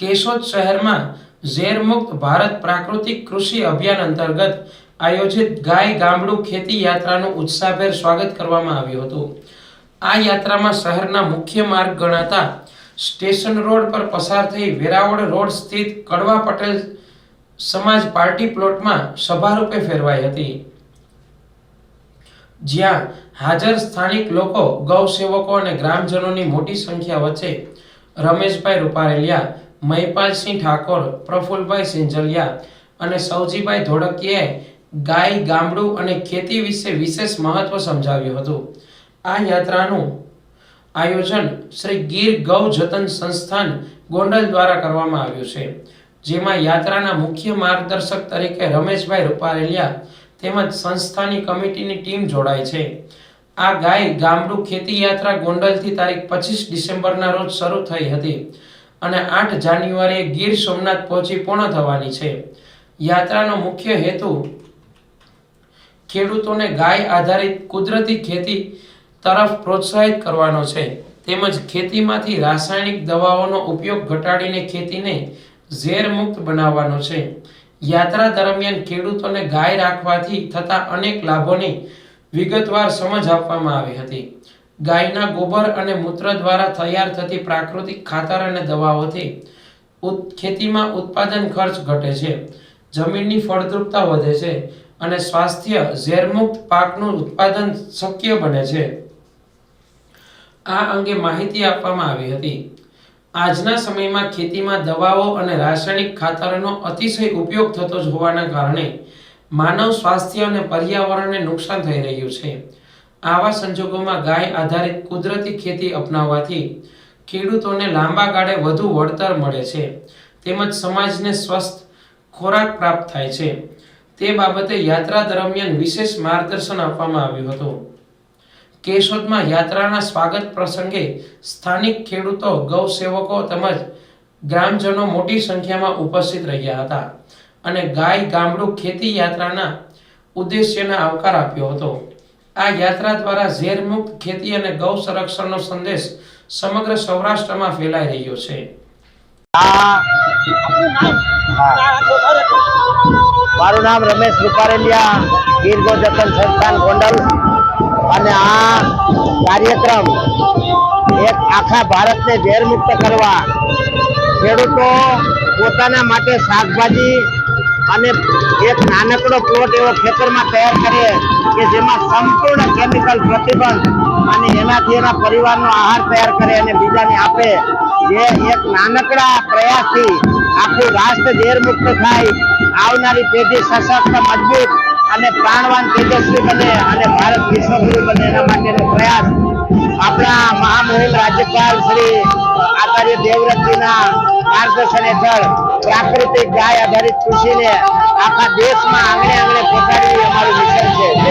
केशोद शहर में ઝેર મુક્ત ભારત પ્રાકૃતિક કૃષિ અભિયાન અંતર્ગત આયોજિત ગાય ગામડું ખેતી યાત્રાનું ઉત્સાહભેર સ્વાગત કરવામાં આવ્યું હતું। આ યાત્રામાં શહેરના મુખ્ય માર્ગ ગણાતા સ્ટેશન રોડ પર પસાર થઈ વેરાવળ રોડ સ્થિત કડવા પટેલ સમાજ પાર્ટી પ્લોટમાં સભારૂપે ફેરવાઈ હતી, જ્યાં હાજર સ્થાનિક લોકો, ગૌસેવકો અને ગ્રામજનોની મોટી સંખ્યા વચ્ચે રમેશભાઈ રૂપારેલિયા, મહિપાલસિંહ ઠાકોર, પ્રફુલભાઈ સિંજલિયા અને સૌજીભાઈ ધોળકિયાએ ગાય ગામડું અને ખેતી વિશે વિશેષ મહત્વ સમજાવ્યું હતું। આ યાત્રાનું આયોજન શ્રી ગીર ગૌ જતન સંસ્થાન ગોંડલ દ્વારા કરવામાં આવ્યું છે, જેમાં યાત્રાના મુખ્ય માર્ગદર્શક તરીકે રમેશભાઈ રૂપારેલિયા તેમજ સંસ્થાની કમિટીની ટીમ જોડાઈ છે। આ ગાય ગામડું ખેતી યાત્રા ગોંડલથી તારીખ 25 ડિસેમ્બરના રોજ શરૂ થઈ હતી અને 8 જાન્યુઆરીએ ગીર સોમનાથ પહોંચી પૂર્ણ થવાની છે। યાત્રાનો મુખ્ય હેતુ ખેડૂતોને ગાય આધારિત કુદરતી ખેતી તરફ પ્રોત્સાહિત કરવાનો છે, તેમજ ખેતીમાંથી રાસાયણિક દવાઓનો ઉપયોગ ઘટાડીને ખેતીને ઝેર મુક્ત બનાવવાનો છે। યાત્રા દરમિયાન ખેડૂતોને ગાય રાખવાથી થતા અનેક લાભોની વિગતવાર સમજ આપવામાં આવી હતી। ગાયના ગોબર અને મૂત્ર દ્વારા તૈયાર થતી પ્રાકૃતિક ખાતર અને દવાઓથી ખેતીમાં ઉત્પાદન ખર્ચ ઘટે છે, જમીનની ફળદ્રુપતા વધે છે અને સ્વાસ્થ્ય ઝેરમુક્ત પાકનું ઉત્પાદન શક્ય બને છે। આ અંગે માહિતી આપવામાં આવી હતી। આજના સમયમાં ખેતીમાં દવાઓ અને રાસાયણિક ખાતરોનો અતિશય ઉપયોગ થતો હોવાના કારણે માનવ સ્વાસ્થ્ય અને પર્યાવરણને નુકસાન થઈ રહ્યું છે। આવા સંજોગોમાં ગાય આધારિત કુદરતી ખેતી અપનાવવાથી ખેડૂતોને લાંબા ગાળે વધુ વળતર મળે છે, તેમજ સમાજને સ્વસ્થ ખોરાક પ્રાપ્ત થાય છે। તે બાબતે યાત્રા દરમિયાન વિશેષ માર્ગદર્શન આપવામાં આવ્યું હતું। કેશોદમાં યાત્રાના સ્વાગત પ્રસંગે સ્થાનિક ખેડૂતો, ગૌસેવકો તેમજ ગ્રામજનો મોટી સંખ્યામાં ઉપસ્થિત રહ્યા હતા અને ગાય ગામડું ખેતી યાત્રાના ઉદ્દેશ્યને આવકાર આપ્યો હતો। આ યાત્રા દ્વારા ઝેર મુક્ત ખેતી અને ગૌ સંરક્ષણનો સંદેશ સમગ્ર સૌરાષ્ટ્રમાં ફેલાઈ રહ્યો છે। મારું નામ રમેશ રૂપારેલિયા, ગીર ગૌ જતન સંસ્થાન ગોંડલ। અને આ કાર્યક્રમ એક આખા ભારતને ઝેર મુક્ત કરવા, ખેડૂતો પોતાના માટે શાકભાજી અને એક નાનકડો પ્લોટ એવો ખેતરમાં તૈયાર કરે કે જેમાં સંપૂર્ણ કેમિકલ પ્રતિબંધ અને એનાથી એના પરિવારનો આહાર તૈયાર કરે અને બીજાને આપે, જે એક નાનકડા પ્રયાસથી આખું રાષ્ટ્ર ઝેર મુક્ત થાય, આવનારી પેઢી સશક્ત, મજબૂત અને પ્રાણવાન તેજસ્વી બને અને ભારત વિશ્વગુરુ બને, એના માટેનો પ્રયાસ આપણા મહામહિમ રાજ્યપાલ શ્રી આચાર્ય દેવવ્રતજીના માર્ગદર્શન હેઠળ પ્રાકૃતિક ગાય આધારિત કૃષિને આખા દેશમાં આંગણે આંગણે પહોંચાડવી અમારું મિશન છે।